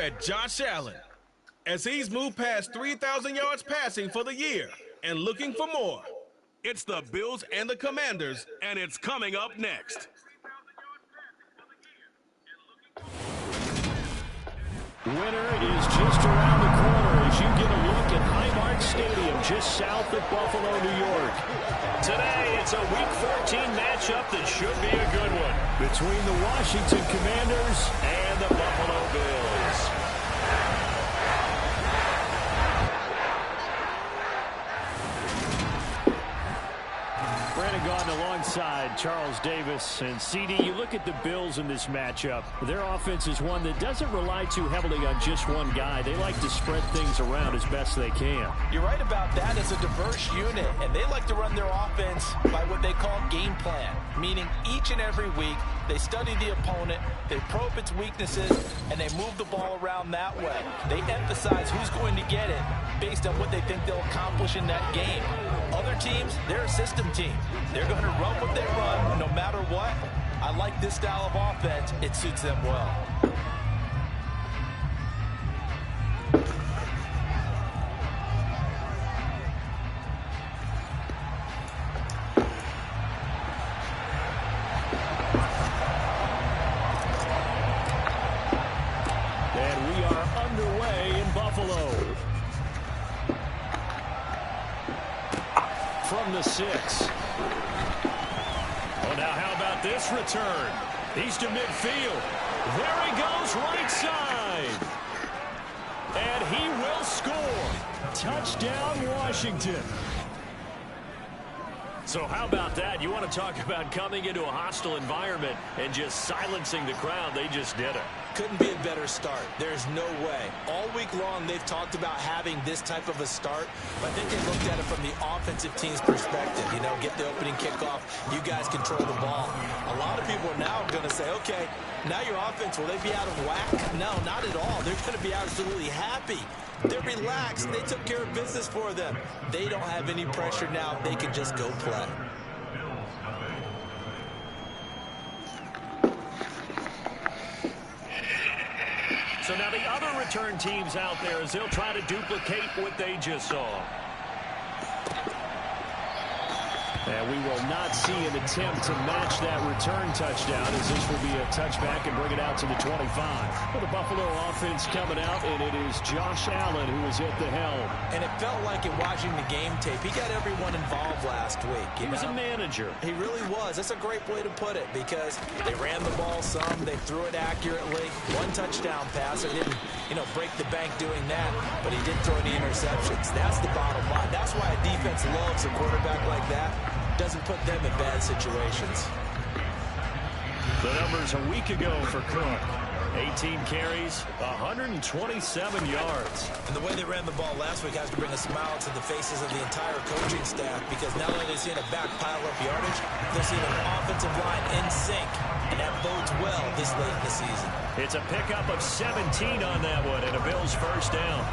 at Josh Allen, as he's moved past 3,000 yards passing for the year and looking for more. It's the Bills and the Commanders, and it's coming up next. Winner is just around the corner as you get a look at Highmark Stadium just south of Buffalo, New York. Today, it's a Week 14 matchup that should be a good one between the Washington Commanders and the Buffalo Bills. Brandon Gaudin alongside Charles Davis. And CD, you look at the Bills in this matchup. Their offense is one that doesn't rely too heavily on just one guy. They like to spread things around as best they can. You're right about that. It's a diverse unit, and they like to run their offense by what they call game plan, meaning each and every week they study the opponent, they probe its weaknesses, and they move the ball around that way. They emphasize who's going to get it based on what they think they'll accomplish in that game. Other teams, they're a system team. They're going to run what they run no matter what. I like this style of offense. It suits them well. And we are underway in Buffalo. From the 6. Oh, now how about this return? He's to midfield. There he goes, right side. And he will score. Touchdown, Washington. So how about that? You want to talk about coming into a hostile environment and just silencing the crowd. They just did it. Couldn't be a better start. There's no way. All week long, they've talked about having this type of a start, but I think they looked at it from the offensive team's perspective. You know, get the opening kickoff. You guys control the ball. A lot of people are now going to say, okay, now your offense, will they be out of whack? No, not at all. They're going to be absolutely happy. They're relaxed. They took care of business for them. They don't have any pressure now. They can just go play. So now the other return teams out there as they'll try to duplicate what they just saw. And we will not see an attempt to match that return touchdown, as this will be a touchback and bring it out to the 25. For the Buffalo offense coming out, and it is Josh Allen who is at the helm. And it felt like in watching the game tape, he got everyone involved last week. He was a manager. He really was. That's a great way to put it, because they ran the ball some, they threw it accurately. One touchdown pass. They didn't, break the bank doing that, but he didn't throw any interceptions. That's the bottom line. That's why a defense loves a quarterback like that. Doesn't put them in bad situations. The numbers a week ago for Cook. 18 carries, 127 yards. And the way they ran the ball last week has to bring a smile to the faces of the entire coaching staff, because not only are they seeing a back pile up yardage, they're seeing an offensive line in sync, and that bodes well this late in the season. It's a pickup of 17 on that one, and a Bills first down.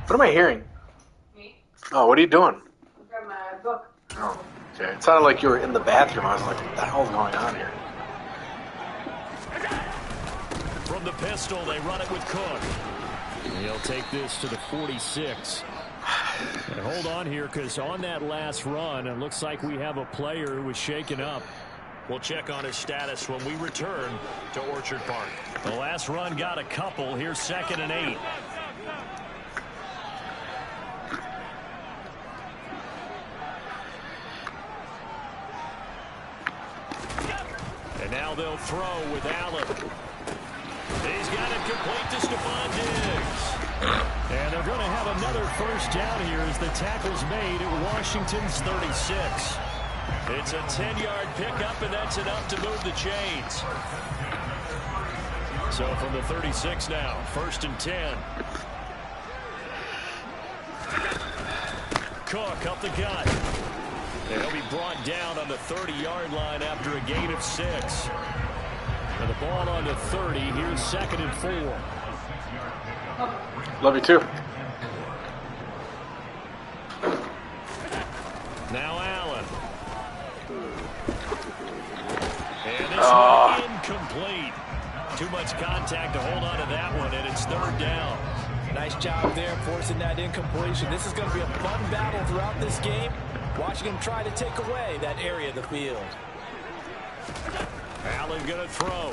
What am I hearing? Me? Oh, what are you doing? From my book. Oh, okay. It sounded like you were in the bathroom. I was like, what the hell's going on here? From the pistol, they run it with Cook. And he'll take this to the 46. And hold on here, because on that last run, it looks like we have a player who was shaken up. We'll check on his status when we return to Orchard Park. The last run got a couple. Here's 2nd and 8. And now they'll throw with Allen. He's got it complete to Stephon Diggs. And they're going to have another first down here as the tackle's made at Washington's 36. It's a 10-yard pickup, and that's enough to move the chains. So from the 36 now, 1st and 10. Cook up the gut. And he'll be brought down on the 30-yard line after a gain of 6. And the ball on the 30. Here's 2nd and 4. Love you too. Now Allen. And this one incomplete. Too much contact to hold on to that third down. Nice job there forcing that incompletion. This is going to be a fun battle throughout this game. Watching him try to take away that area of the field. Allen going to throw.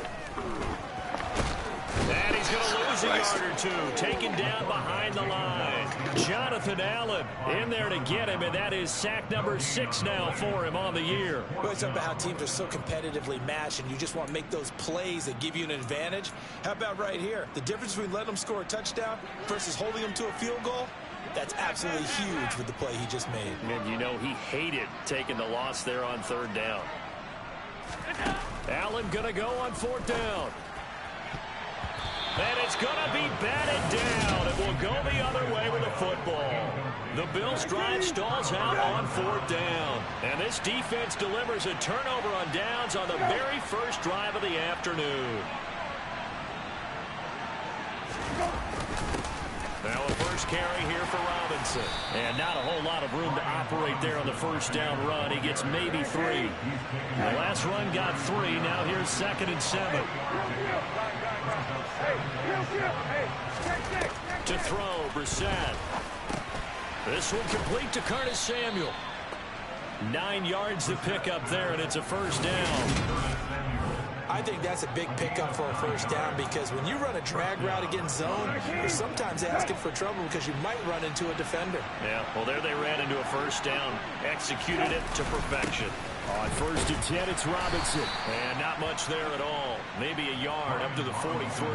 And he's going to lose a yard or two. Taken down behind the line. Jonathan Allen in there to get him, and that is sack number 6 now for him on the year. Well, it's about how teams are so competitively matched, and you just want to make those plays that give you an advantage. How about right here? The difference between letting them score a touchdown versus holding them to a field goal, that's absolutely huge with the play he just made. And you know he hated taking the loss there on third down. Allen going to go on 4th down. And it's going to be batted down. It will go the other way with the football. The Bills drive stalls out on 4th down. And this defense delivers a turnover on downs on the very first drive of the afternoon. Now a first carry here for Robinson. And not a whole lot of room to operate there on the first down run. He gets maybe 3. The last run got 3. Now here's 2nd and 7. To throw, Brissett. This one complete to Curtis Samuel. 9 yards to pick up there, and it's a first down. I think that's a big pickup for a first down because when you run a drag route against zone, you're sometimes asking for trouble because you might run into a defender. Yeah, well, there they ran into a first down. Executed it to perfection. On 1st and 10, it's Robinson. And not much there at all. Maybe a yard up to the 43.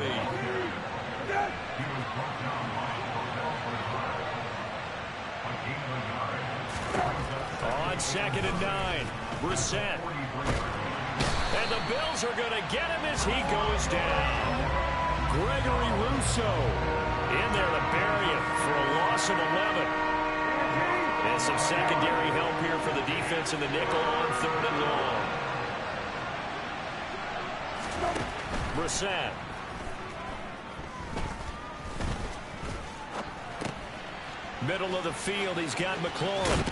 On 2nd and 9, Brissett. And the Bills are going to get him as he goes down. Gregory Rousseau in there to bury it for a loss of 11. And some secondary help here for the defense in the nickel on 3rd and long. Brissett. Middle of the field, he's got McLaurin.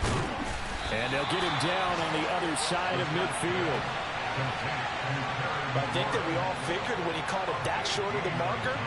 And they'll get him down on the other side of midfield. I think that we all figured when he caught it that short of the marker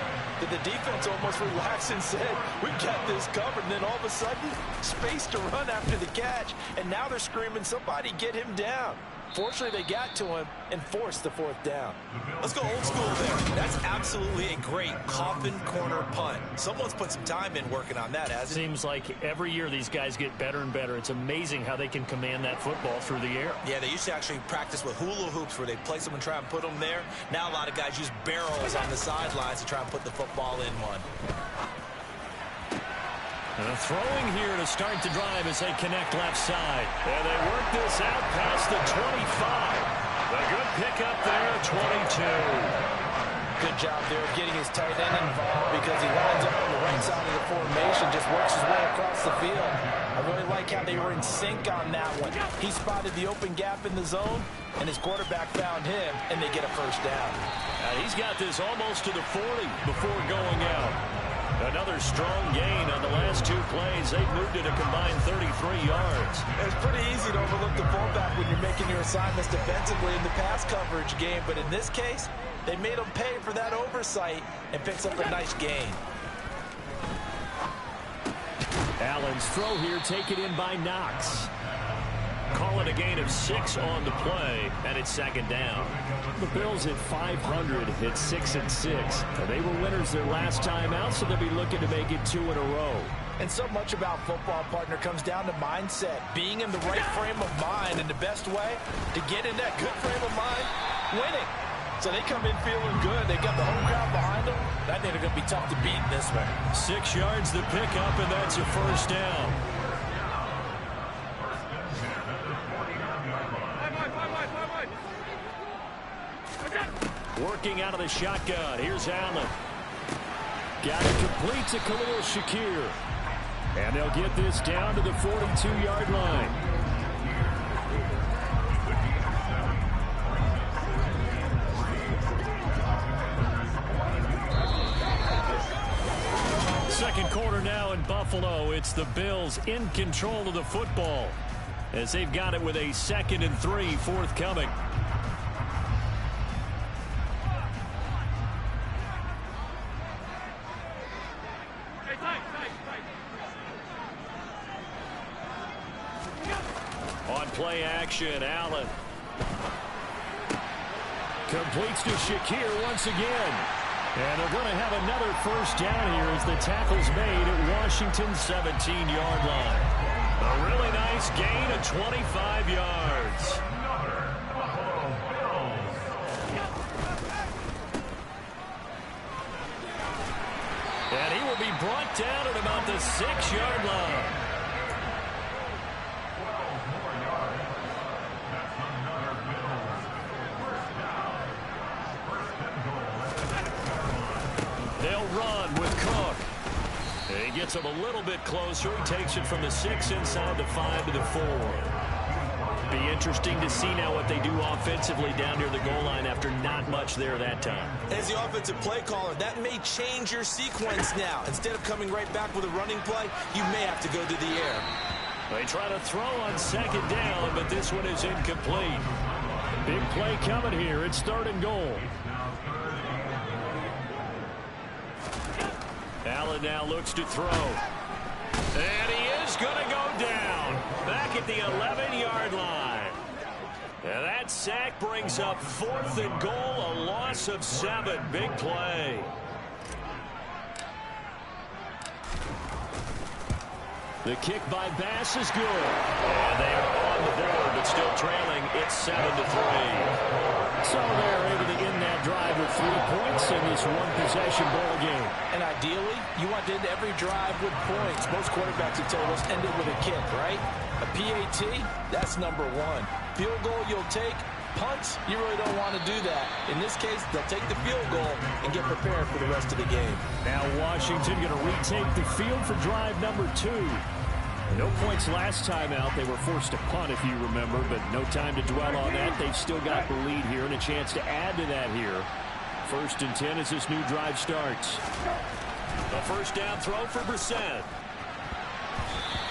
that the defense almost relaxed and said, we got this covered. And then all of a sudden, space to run after the catch. And now they're screaming, somebody get him down. Fortunately, they got to him and forced the 4th down. Let's go old school there. That's absolutely a great coffin corner punt. Someone's put some time in working on that, hasn't it? Seems like every year these guys get better and better. It's amazing how they can command that football through the air. Yeah, they used to actually practice with hula hoops where they place them and try and put them there. Now a lot of guys use barrels on the sidelines to try and put the football in one. And a throwing here to start the drive as they connect left side. And they work this out past the 25. A good pickup there at 22. Good job there of getting his tight end involved because he lines up on the right side of the formation, just works his way across the field. I really like how they were in sync on that one. He spotted the open gap in the zone, and his quarterback found him, and they get a first down. He's got this almost to the 40 before going out. Another strong gain on the last 2 plays. They've moved it a combined 33 yards. It's pretty easy to overlook the fullback when you're making your assignments defensively in the pass coverage game. But in this case, they made him pay for that oversight and picks up a nice gain. Allen's throw here taken in by Knox. Call it a gain of 6 on the play, and it's 2nd down. The Bills at 500 hit 6 and 6. They were winners their last time out, so they'll be looking to make it 2 in a row. And so much about football, partner, comes down to mindset. Being in the right frame of mind, and the best way to get in that good frame of mind, winning. So they come in feeling good. They got the home crowd behind them. I think they're going to be tough to beat in this one. 6 yards to pick up, and that's a first down. Working out of the shotgun. Here's Allen. Got it complete to Khalil Shakir. And they'll get this down to the 42-yard line. Second quarter now in Buffalo. It's the Bills in control of the football as they've got it with a 2nd and 3 forthcoming. On play action, Allen. Completes to Shakir once again. And they're going to have another first down here as the tackle's made at Washington's 17-yard line. A really nice gain of 25 yards. And he will be brought down at about the 6-yard line. They'll run with Cook. He gets him a little bit closer. He takes it from the 6 inside the 5 to the 4. Be interesting to see now what they do offensively down near the goal line after not much there that time. As the offensive play caller, that may change your sequence now. Instead of coming right back with a running play, you may have to go to the air. They try to throw on second down, but this one is incomplete. Big play coming here. It's 3rd and goal. Allen now looks to throw. And he is going to go down back at the 11-yard line. And that sack brings up 4th and goal, a loss of 7. Big play. The kick by Bass is good. And they are on the board, but still trailing. It's 7-3. So they're able to end that drive with 3 points in this one-possession ball game. And ideally, you want to end every drive with points. Most quarterbacks would tell us end it with a kick, right? A PAT, that's number 1. Field goal you'll take. Punts, you really don't want to do that. In this case, they'll take the field goal and get prepared for the rest of the game. Now Washington going to retake the field for drive number 2. No points last time out. They were forced to punt, if you remember, but no time to dwell on that. They've still got the lead here and a chance to add to that here. 1st and 10 as this new drive starts. A first down throw for Brissett.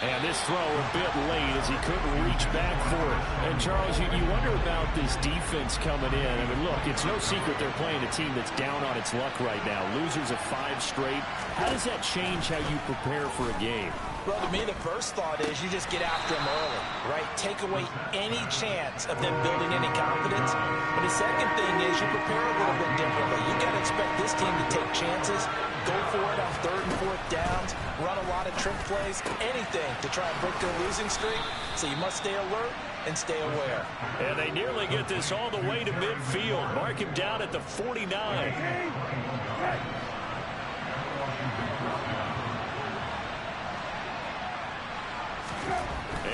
And this throw a bit late as he couldn't reach back for it. And, Charles, you wonder about this defense coming in. I mean, look, it's no secret they're playing a team that's down on its luck right now. Losers of 5 straight. How does that change how you prepare for a game? Well, to me, the first thought is you just get after them early, right? Take away any chance of them building any confidence. But the second thing is you prepare a little bit differently. You got to expect this team to take chances, go for it on 3rd and 4th downs, run a lot of trick plays, anything to try and break their losing streak. So you must stay alert and stay aware. And they nearly get this all the way to midfield. Mark him down at the 49.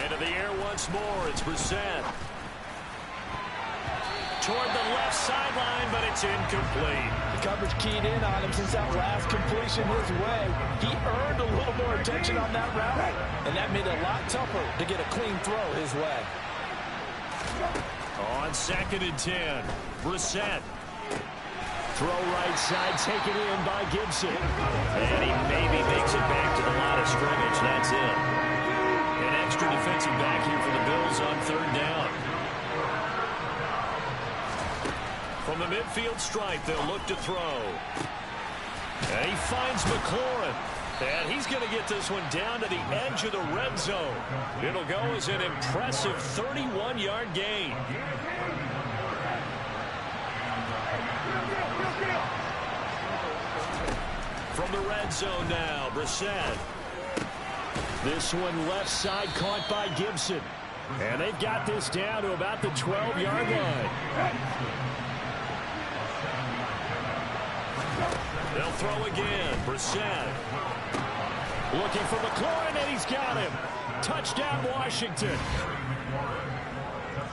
Into the air once more. It's Brissett. Toward the left sideline, but it's incomplete. The coverage keyed in on him since that last completion his way. He earned a little more attention on that route, and that made it a lot tougher to get a clean throw his way. On 2nd and 10, Brissett. Throw right side, taken in by Gibson. And he maybe makes it back to the line of scrimmage. That's it. An extra defensive back here for the Bills on 3rd down. From the midfield stripe, they'll look to throw. And he finds McLaurin. And he's going to get this one down to the edge of the red zone. It'll go as an impressive 31-yard gain. From the red zone now, Brissett. This one left side caught by Gibson. And they've got this down to about the 12-yard line. They'll throw again. Brissett. Looking for McLaurin, and he's got him. Touchdown, Washington.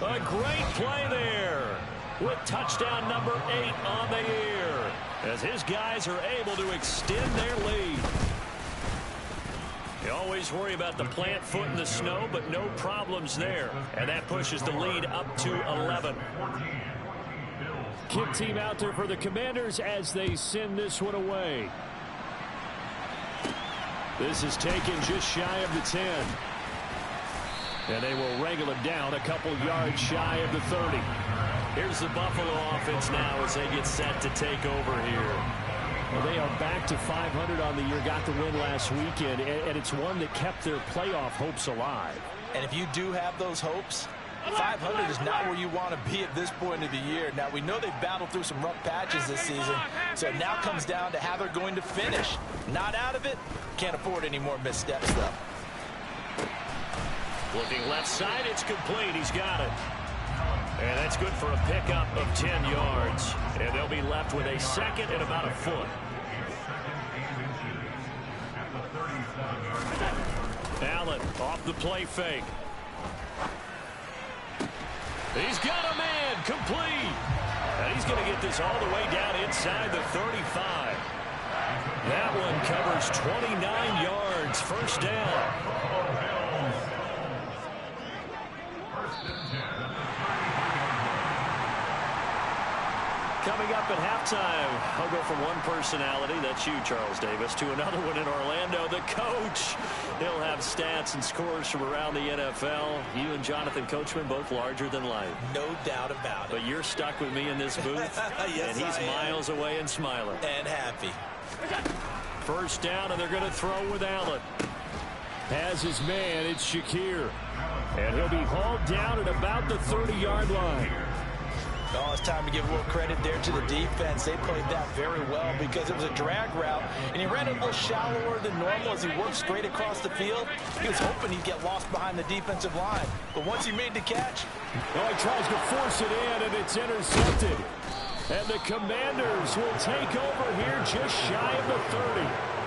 A great play there with touchdown number 8 on the year as his guys are able to extend their lead. You always worry about the plant foot in the snow, but no problems there. And that pushes the lead up to 11. Kick team out there for the Commanders as they send this one away. This is taken just shy of the 10. And they will wrangle it down a couple yards shy of the 30. Here's the Buffalo offense now as they get set to take over here. Well, they are back to 500 on the year, got the win last weekend, and it's one that kept their playoff hopes alive. And if you do have those hopes, 500 is not where you want to be at this point of the year. Now, we know they've battled through some rough patches this season, so it now comes down to how they're going to finish. Not out of it. Can't afford any more missteps, though. Looking left side, it's complete. He's got it. And that's good for a pickup of 10 yards. And they'll be left with a second and about a foot. Allen off the play fake. He's got a man complete. And he's going to get this all the way down inside the 35. That one covers 29 yards. First down. Coming up at halftime, I'll go from one personality, that's you, Charles Davis, to another one in Orlando, the coach. He'll have stats and scores from around the NFL. You and Jonathan Coachman, both larger than life. No doubt about it. But you're stuck with me in this booth, yes, and he's miles away and smiling. And happy. First down, and they're going to throw with Allen. Has his man, it's Shakir. And he'll be hauled down at about the 30-yard line. Oh, it's time to give a little credit there to the defense. They played that very well because it was a drag route, and he ran it a little shallower than normal as he worked straight across the field. He was hoping he'd get lost behind the defensive line. But once he made the catch, oh, he tries to force it in, and it's intercepted. And the Commanders will take over here just shy of the 30.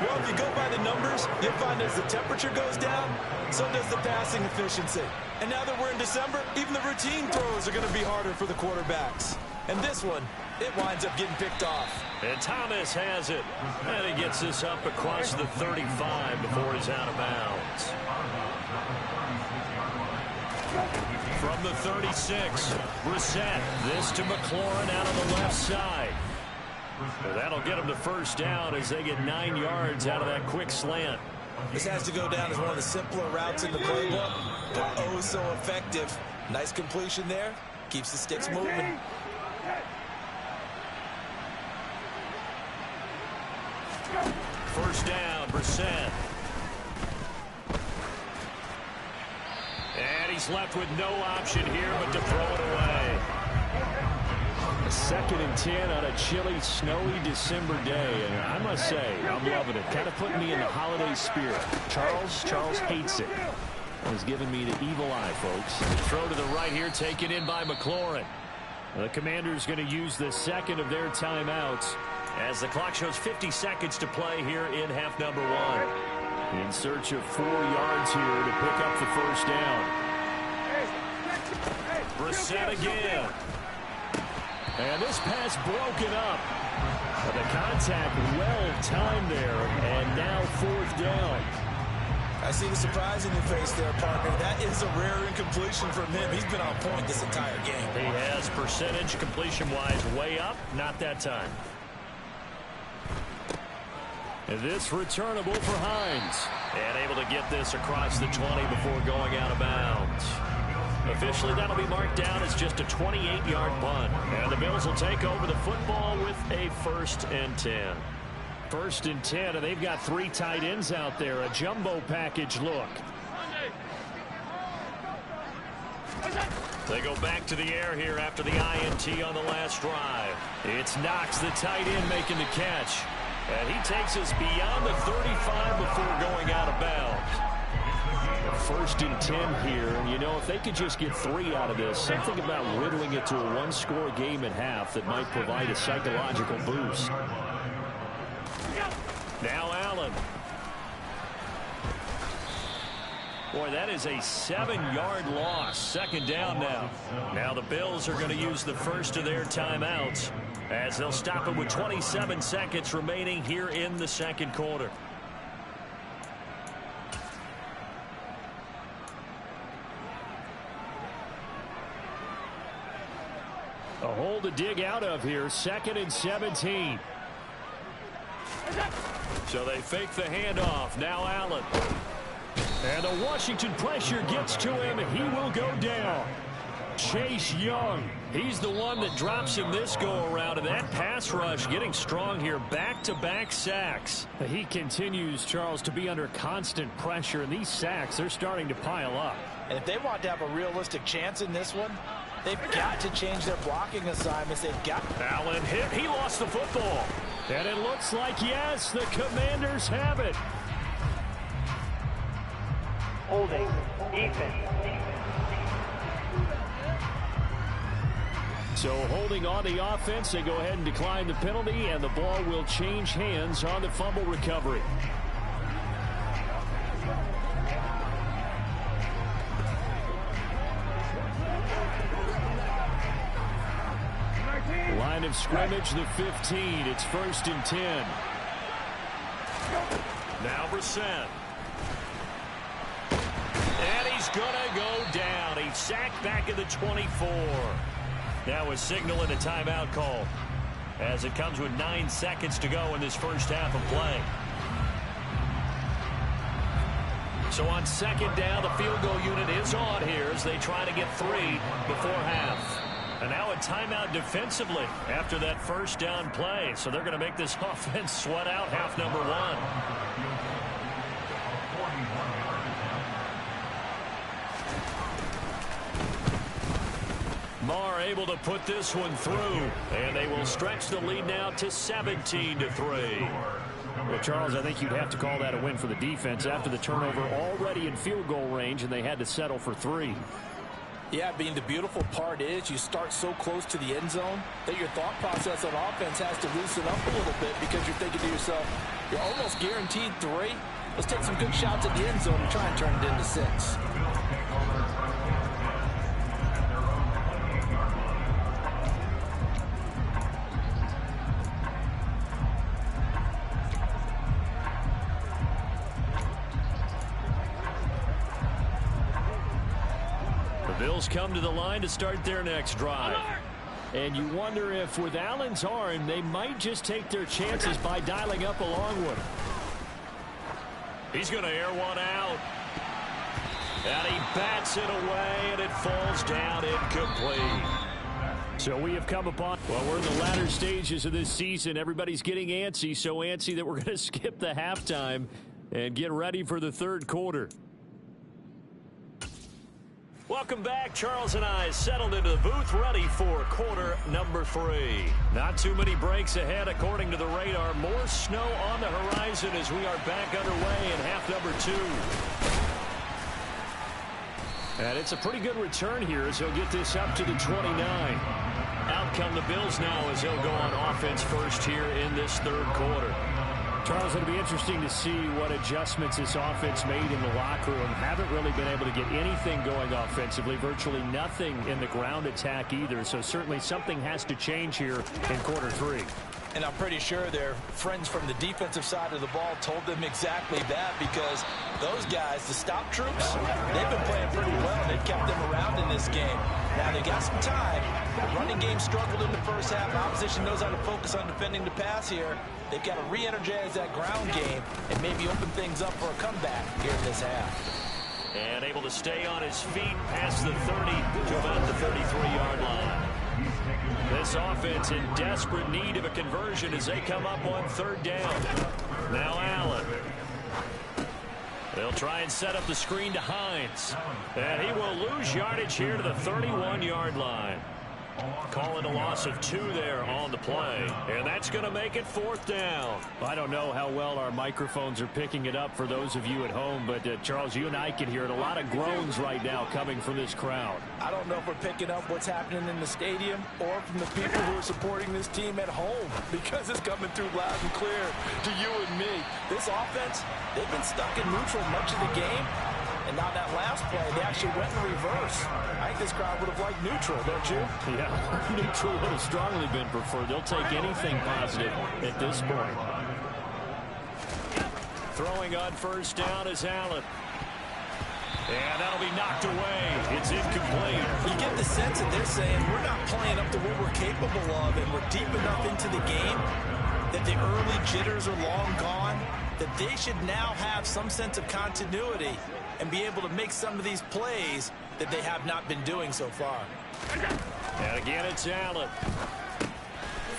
well, if you go by the numbers, you'll find as the temperature goes down, so does the passing efficiency. And now that we're in December, even the routine throws are going to be harder for the quarterbacks. And this one, it winds up getting picked off. And Thomas has it. And he gets this up across the 35 before he's out of bounds. From the 36, Brissett. This to McLaurin out on the left side. Well, that'll get them to first down as they get 9 yards out of that quick slant. This has to go down as one of the simpler routes in the playbook, but oh so effective. Nice completion there. Keeps the sticks moving. First down, Brissett. And he's left with no option here but to throw it away. A 2nd and 10 on a chilly, snowy December day. And I must say, I'm loving it. Kind of putting me in the holiday spirit. Charles hates it. He's giving me the evil eye, folks. Throw to the right here, taken in by McLaurin. The Commanders going to use the second of their timeouts as the clock shows 50 seconds to play here in half number 1. In search of 4 yards here to pick up the first down. Brissett again. And this pass broken up. But the contact well timed there. And now 4th down. I see the surprise in your face there, partner. That is a rare incompletion from him. He's been on point this entire game. He has, percentage completion-wise way up. Not that time. And this returnable for Hines. And able to get this across the 20 before going out of bounds. Officially, that'll be marked down as just a 28-yard punt. And the Bills will take over the football with a 1st and 10. 1st and 10, and they've got 3 tight ends out there. A jumbo package look. They go back to the air here after the INT on the last drive. It's Knox, the tight end, making the catch. And he takes us beyond the 35 before going out of bounds. 1st and 10 here, and you know, if they could just get 3 out of this, something about whittling it to a 1-score game at half that might provide a psychological boost. Now Allen. Boy, that is a 7-yard loss. 2nd down now. Now the Bills are going to use the first of their timeouts as they'll stop it with 27 seconds remaining here in the 2nd quarter. A hole to dig out of here. 2nd and 17. So they fake the handoff. Now Allen. And the Washington pressure gets to him. He will go down. Chase Young. He's the one that drops him this go-around, and that pass pass rush getting strong here. Back-to-back sacks. He continues, Charles, to be under constant pressure, and these sacks, they're starting to pile up. And if they want to have a realistic chance in this one, they've got to change their blocking assignments. They've got... Allen hit. He lost the football. And it looks like, yes, the Commanders have it. Holding. Defense. So holding on the offense, they go ahead and decline the penalty, and the ball will change hands on the fumble recovery. Line of scrimmage, the 15. It's 1st and 10. Now Brissett. And he's going to go down. He's sacked back at the 24. Now a signal and a timeout call as it comes with 9 seconds to go in this first half of play. So on 2nd down, the field goal unit is on here as they try to get 3 before half. And now a timeout defensively after that 1st down play. So they're going to make this offense sweat out half number 1. Marr able to put this one through, and they will stretch the lead now to 17-3. Well, Charles, I think you'd have to call that a win for the defense after the turnover already in field goal range, and they had to settle for 3. Yeah, the beautiful part is you start so close to the end zone that your thought process on offense has to loosen up a little bit because you're thinking to yourself, you're almost guaranteed 3. Let's take some good shots at the end zone and try and turn it into 6. Bills come to the line to start their next drive. And you wonder if with Allen's arm, they might just take their chances by dialing up along with him. He's going to air one out. And he bats it away, and it falls down incomplete. So we have come upon, well, we're in the latter stages of this season. Everybody's getting antsy, so antsy that we're going to skip the halftime and get ready for the 3rd quarter. Welcome back. Charles and I settled into the booth, ready for quarter number 3. Not too many breaks ahead, according to the radar. More snow on the horizon as we are back underway in half number 2. And it's a pretty good return here as he'll get this up to the 29. Out come the Bills now as he'll go on offense first here in this 3rd quarter. Charles, it'll be interesting to see what adjustments this offense made in the locker room. Haven't really been able to get anything going offensively, virtually nothing in the ground attack either. So certainly something has to change here in quarter 3. And I'm pretty sure their friends from the defensive side of the ball told them exactly that, because those guys, the stop troops, they've been playing pretty well. They've kept them around in this game. Now they got some time. The running game struggled in the first half. Opposition knows how to focus on defending the pass here. They've got to re-energize that ground game and maybe open things up for a comeback here in this half. And able to stay on his feet past the 30 to about the 33-yard line. This offense in desperate need of a conversion as they come up on 3rd down. Now Allen. They'll try and set up the screen to Hines. And he will lose yardage here to the 31-yard line. Call it a loss of 2 there on the play. And that's going to make it 4th down. I don't know how well our microphones are picking it up for those of you at home, but Charles, you and I can hear it. A lot of groans right now coming from this crowd. I don't know if we're picking up what's happening in the stadium or from the people who are supporting this team at home, because it's coming through loud and clear to you and me. This offense, they've been stuck in neutral much of the game. And now that last play, they actually went in reverse. I think this crowd would have liked neutral, don't you? Yeah, neutral would have strongly been preferred. They'll take anything positive at this point. Throwing on 1st down is Allen. And that'll be knocked away. It's incomplete. You get the sense that they're saying we're not playing up to what we're capable of, and we're deep enough into the game that the early jitters are long gone, that they should now have some sense of continuity and be able to make some of these plays that they have not been doing so far. And again, it's Allen.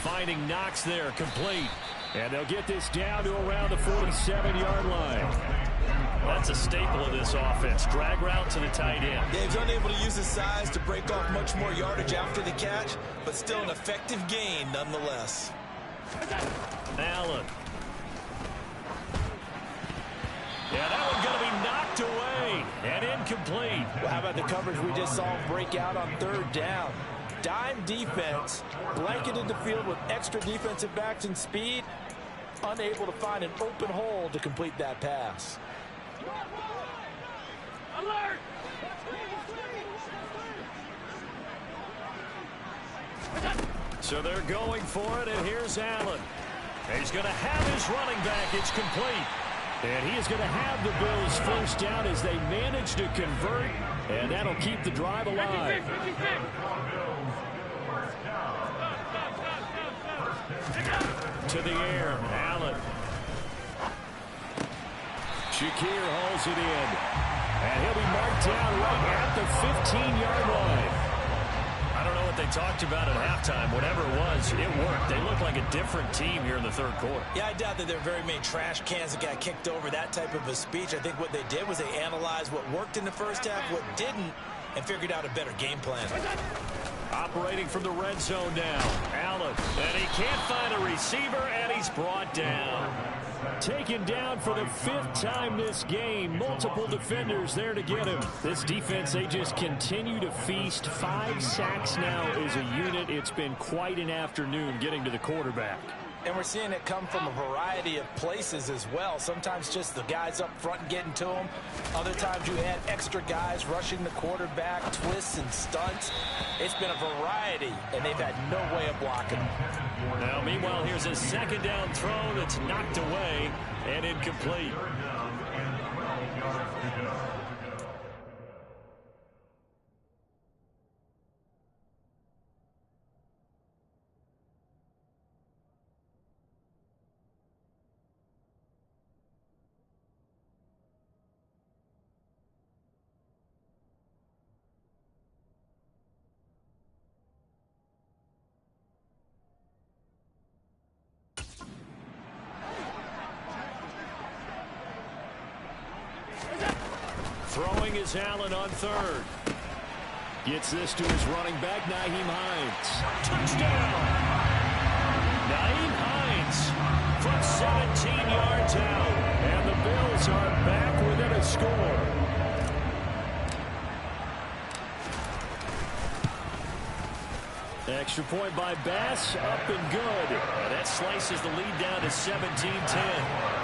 finding Knox there, complete. And they'll get this down to around the 47-yard line. That's a staple of this offense. Drag route to the tight end. Yeah, he's unable to use his size to break off much more yardage after the catch, but still an effective gain nonetheless. Allen. Yeah, that one's going to be knocked away and incomplete. Well, how about the coverage we just saw break out on third down? Dime defense, blanketed the field with extra defensive backs and speed, unable to find an open hole to complete that pass. Alert! So they're going for it, and here's Allen. He's going to have his running back. It's complete. And he is going to have the Bills first down as they manage to convert, and that'll keep the drive alive. To the air, Allen. Shakir hauls it in. And he'll be marked down right at the 15-yard line. I don't know what they talked about at halftime. Whatever it was, it worked. They look like a different team here in the third quarter. Yeah, I doubt that there are very many trash cans that got kicked over, that type of a speech. I think what they did was they analyzed what worked in the first half, what didn't, and figured out a better game plan. Operating from the red zone now. Allen. And he can't find a receiver, and he's brought down. Taken down for the fifth time this game. Multiple defenders there to get him. This defense, they just continue to feast. 5 sacks now as a unit. It's been quite an afternoon getting to the quarterback. And we're seeing it come from a variety of places as well. Sometimes just the guys up front getting to him. Other times you add extra guys rushing the quarterback, twists and stunts. It's been a variety, and they've had no way of blocking him. Now, meanwhile, here's a second down throw that's knocked away and incomplete. Throwing is Allen on third. Gets this to his running back, Nyheim Hines. Touchdown! Nyheim Hines from 17 yards out. And the Bills are back within a score. Extra point by Bass, up and good. And that slices the lead down to 17-10.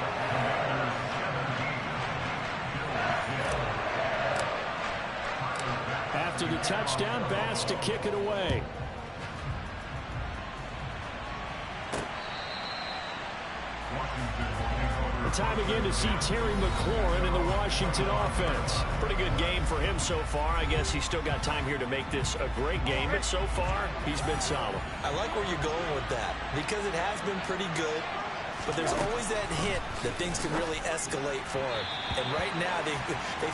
After the touchdown, Bass to kick it away. Time again to see Terry McLaurin in the Washington offense. Pretty good game for him so far. I guess he's still got time here to make this a great game, but so far, he's been solid. I like where you're going with that because it has been pretty good, but there's always that hint that things can really escalate for him. And right now, they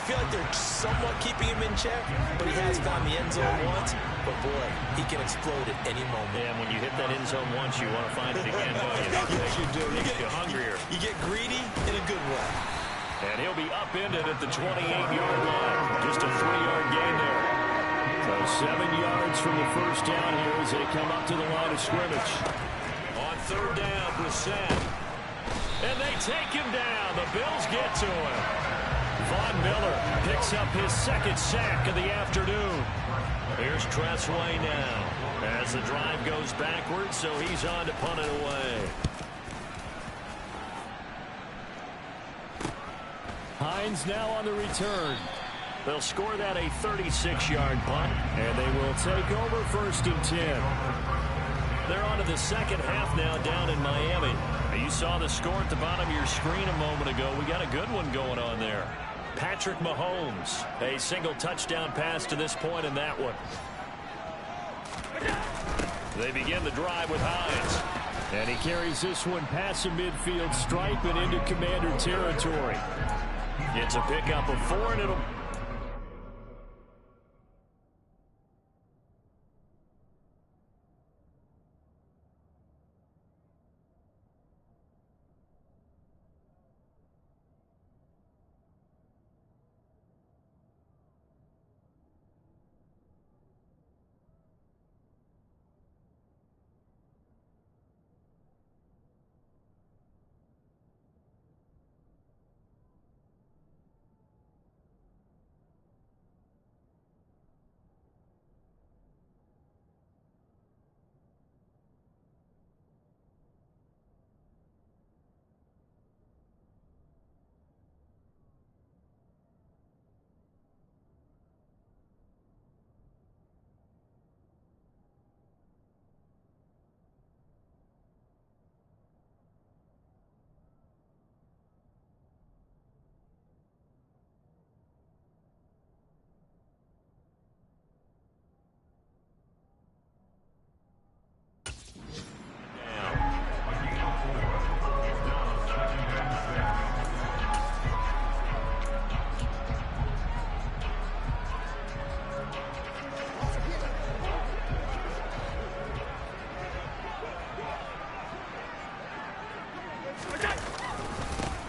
feel like they're somewhat keeping him in check, but he has found the end zone once. But, boy, he can explode at any moment. Yeah, and when you hit that end zone once, you want to find it again, don't you? Yes, you do. Makes you hungrier. You get greedy in a good way. And he'll be upended at the 28-yard line. Just a 3-yard gain there. So 7 yards from the first down here as they come up to the line of scrimmage. On third down, Brissett. And they take him down. The Bills get to him. Von Miller picks up his second sack of the afternoon. Here's Tressway now as the drive goes backwards, so he's on to punt it away. Hines now on the return. They'll score that a 36-yard punt, and they will take over 1st and 10. They're on to the second half now down in Miami. You saw the score at the bottom of your screen a moment ago. We got a good one going on there. Patrick Mahomes, a single touchdown pass to this point in that one. They begin the drive with Hines. And he carries this one past the midfield stripe and into Commander territory. It's a pickup of 4, and it'll...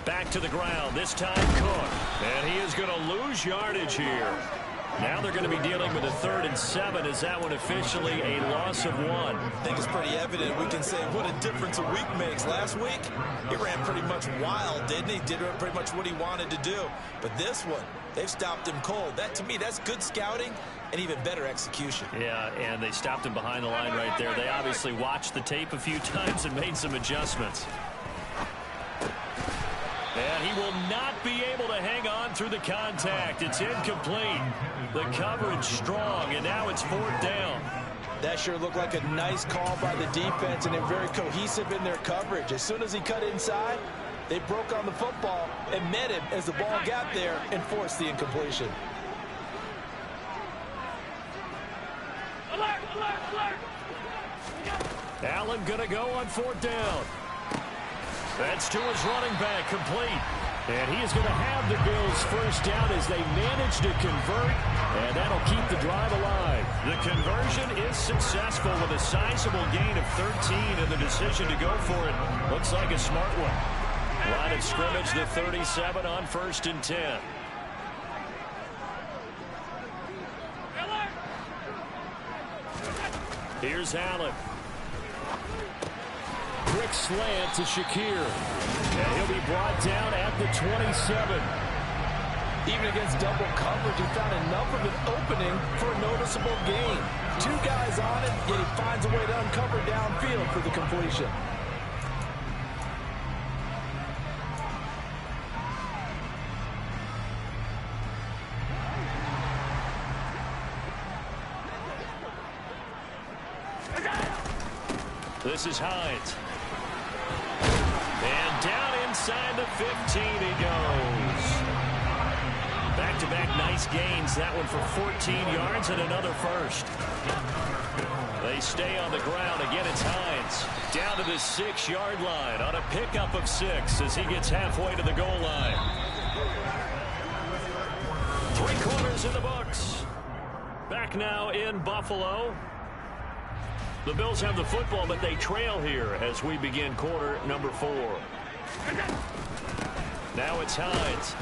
Back to the ground, this time Cook. And he is going to lose yardage here. Now they're going to be dealing with a 3rd and 7. Is that one officially a loss of 1? I think it's pretty evident. We can say what a difference a week makes. Last week, he ran pretty much wild, didn't he? Did pretty much what he wanted to do. But this one, they've stopped him cold. That, to me, that's good scouting and even better execution. Yeah, and they stopped him behind the line right there. They obviously watched the tape a few times and made some adjustments. And he will not be able to hang on through the contact. It's incomplete. The coverage strong, and now it's 4th down. That sure looked like a nice call by the defense, and they're very cohesive in their coverage. As soon as he cut inside, they broke on the football and met him as the ball got there and forced the incompletion. Alert, alert, alert. Allen going to go on 4th down. That's to his running back, complete. And he is going to have the Bills' first down as they manage to convert, and that'll keep the drive alive. The conversion is successful with a sizable gain of 13, and the decision to go for it looks like a smart one. Line of scrimmage, the 37 on 1st and 10. Here's Allen. Quick slant to Shakir. And he'll be brought down at the 27. Even against double coverage, he found enough of an opening for a noticeable gain. 2 guys on it, yet he finds a way to uncover downfield for the completion. This is Hines. And down inside the 15 he goes. Back-to-back nice gains. That one for 14 yards and another first. They stay on the ground. Again, it's Hines. Down to the 6-yard line on a pickup of 6 as he gets halfway to the goal line. 3 quarters in the books. Back now in Buffalo. The Bills have the football, but they trail here as we begin quarter number 4. Now it's Hines.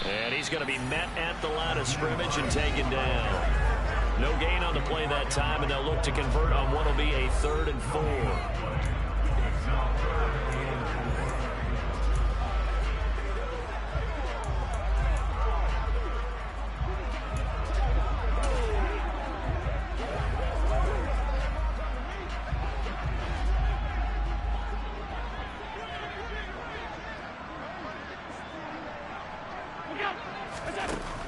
And he's going to be met at the line of scrimmage and taken down. No gain on the play that time, and they'll look to convert on what will be a 3rd and 4.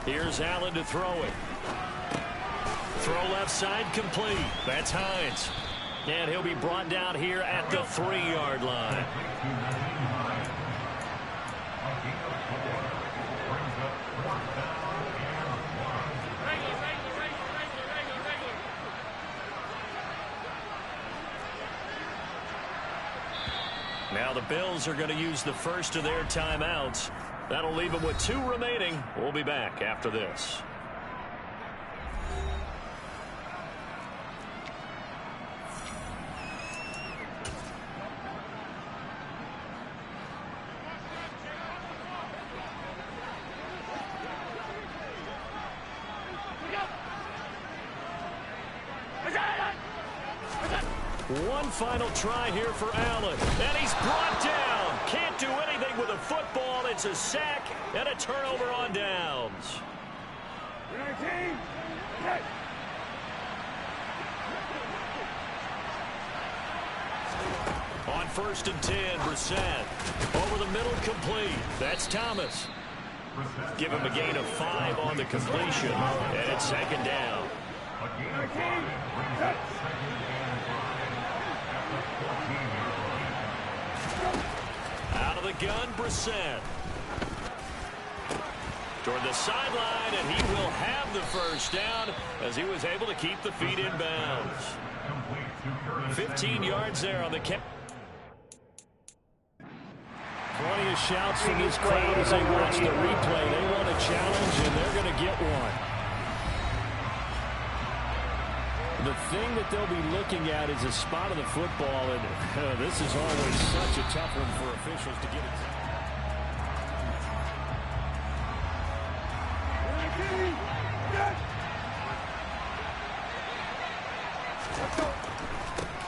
Here's Allen to throw it. Throw left side complete. That's Hines. And he'll be brought down here at the 3-yard line. Now the Bills are going to use the first of their timeouts. That'll leave them with 2 remaining. We'll be back after this. One final try here for Allen. And he's brought down. Can't do anything with a football. It's a sack and a turnover on downs. On 1st and 10, Brissett. Over the middle, complete. That's Thomas. Give him a gain of 5 on the completion. And it's 2nd down. Out of the gun, Brissett. Toward the sideline, and he will have the first down as he was able to keep the feet in bounds. 15 yards there on the catch. Plenty of shouts from this crowd as they watch the replay. They want a challenge, and they're going to get one. The thing that they'll be looking at is a spot of the football, and this is always such a tough one for officials to get it.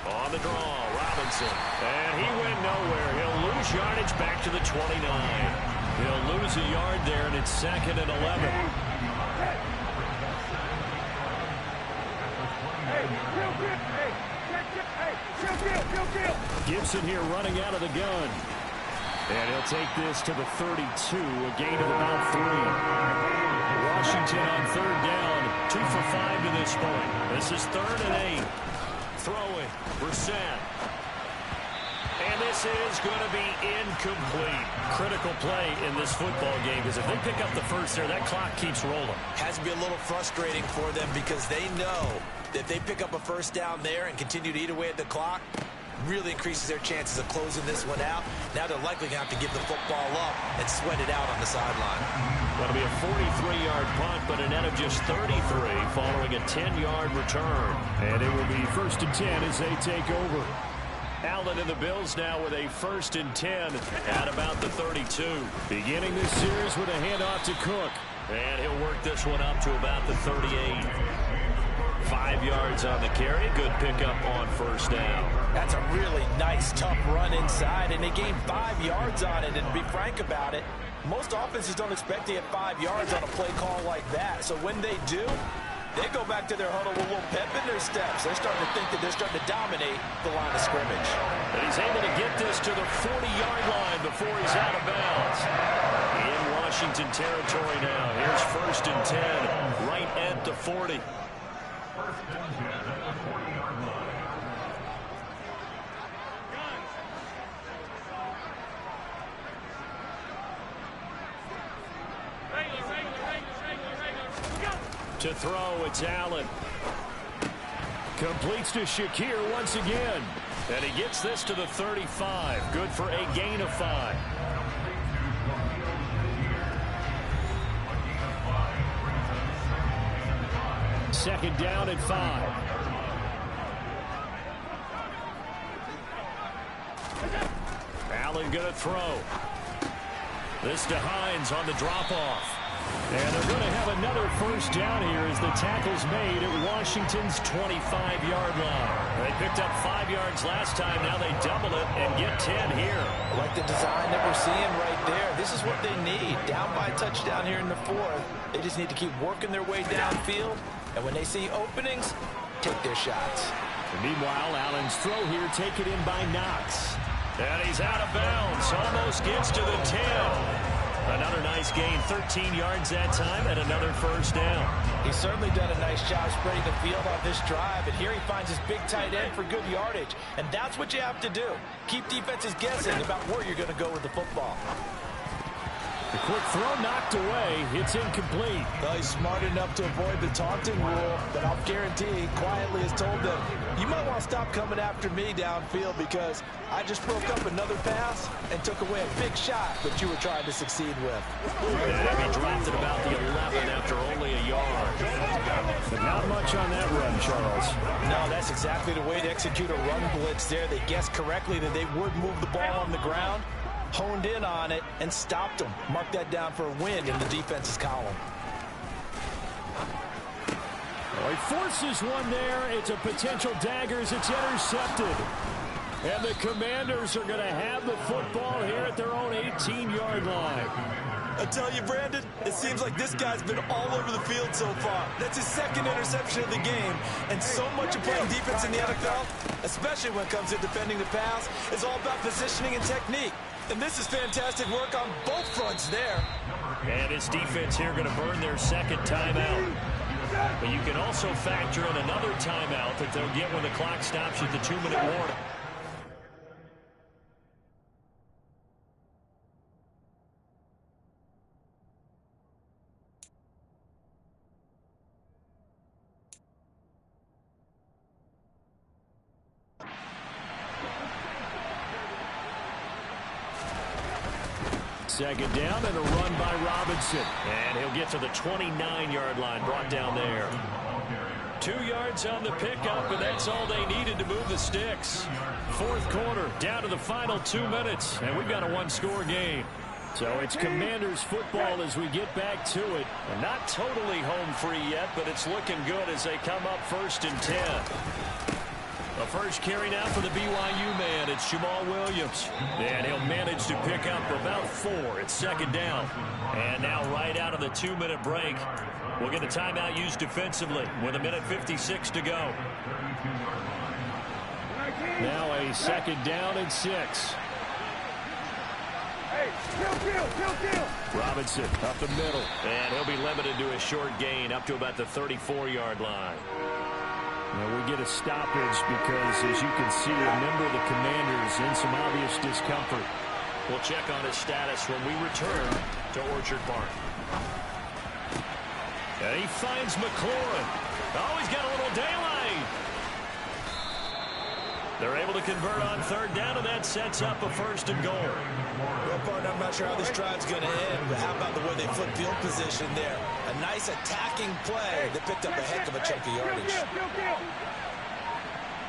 On the draw, Robinson. And he went nowhere. He'll lose yardage back to the 29. He'll lose a yard there, and it's 2nd and 11. Gibson here running out of the gun. And he'll take this to the 32, a gain of about 3. Washington on 3rd down, 2 for 5 to this point. This is 3rd and 8. Throwing, Brissett. And this is going to be incomplete. Critical play in this football game, because if they pick up the first there, that clock keeps rolling. Has to be a little frustrating for them because they know that if they pick up a first down there and continue to eat away at the clock, really increases their chances of closing this one out. Now they're likely going to have to give the football up and sweat it out on the sideline. Going to be a 43-yard punt, but a net of just 33 following a 10-yard return. And it will be 1st and 10 as they take over. Allen and the Bills now with a 1st and 10 at about the 32. Beginning this series with a handoff to Cook. And he'll work this one up to about the 38. 5 yards on the carry. Good pickup on 1st down. That's a really nice, tough run inside, and they gained 5 yards on it. And to be frank about it, most offenses don't expect to get 5 yards on a play call like that. So when they do, they go back to their huddle with a little pep in their steps. They're starting to think that they're starting to dominate the line of scrimmage. And he's able to get this to the 40-yard line before he's out of bounds. In Washington territory now. Here's 1st and 10, right at the 40. To throw, it's Allen. Completes to Shakir once again. And he gets this to the 35. Good for a gain of 5. Second down at 5. Allen gonna throw. This to Hines on the drop-off. And they're going to have another 1st down here as the tackle's made at Washington's 25-yard line. They picked up 5 yards last time. Now they double it and get 10 here. I like the design that we're seeing right there. This is what they need. Down by a touchdown here in the 4th. They just need to keep working their way downfield. And when they see openings, take their shots. And meanwhile, Allen's throw here taken in by Knox. And he's out of bounds. Almost gets to the 10. Another nice gain, 13 yards that time, and another 1st down. He's certainly done a nice job spreading the field on this drive, and here he finds his big tight end for good yardage. And that's what you have to do. Keep defenses guessing about where you're going to go with the football. The quick throw knocked away. It's incomplete. Well, he's smart enough to avoid the taunting rule, but I'll guarantee he quietly has told them, you might want to stop coming after me downfield because I just broke up another pass and took away a big shot that you were trying to succeed with. And he dropped it about the 11 after only a yard. But not much on that run, Charles. No, that's exactly the way to execute a run blitz there. They guessed correctly that they would move the ball on the ground, honed in on it, and stopped them. Mark that down for a win in the defense's column. Well, he forces one there. It's a potential dagger as it's intercepted. And the Commanders are going to have the football here at their own 18-yard line. I tell you, Brandon, it seems like this guy's been all over the field so far. That's his 2nd interception of the game. And so much of playing defense in the NFL, especially when it comes to defending the pass, is all about positioning and technique. And this is fantastic work on both fronts there. And his defense here going to burn their 2nd timeout. But you can also factor in another timeout that they'll get when the clock stops at the 2-minute warning. Second down and a run by Robinson. And he'll get to the 29-yard line, brought down there. 2 yards on the pickup, and that's all they needed to move the sticks. 4th quarter, down to the final 2 minutes, and we've got a 1-score game. So it's Commanders football as we get back to it. And not totally home free yet, but it's looking good as they come up 1st and 10. The first carry now for the BYU man. It's Jamal Williams. And he'll manage to pick up about 4. It's 2nd down. And now right out of the 2-minute break, we'll get a timeout used defensively with 1:56 to go. Now a 2nd down and 6. Robinson up the middle. And he'll be limited to a short gain up to about the 34-yard line. Now we get a stoppage because, as you can see, a member of the Commanders in some obvious discomfort. We'll check on his status when we return to Orchard Park. And he finds McLaurin. Oh, he's got a little daylight. They're able to convert on 3rd down, and that sets up a 1st and goal. Well, partner, I'm not sure how this drive's going to end, but how about the way they flip field position there? A nice attacking play that picked up a heck of a chunk of yardage.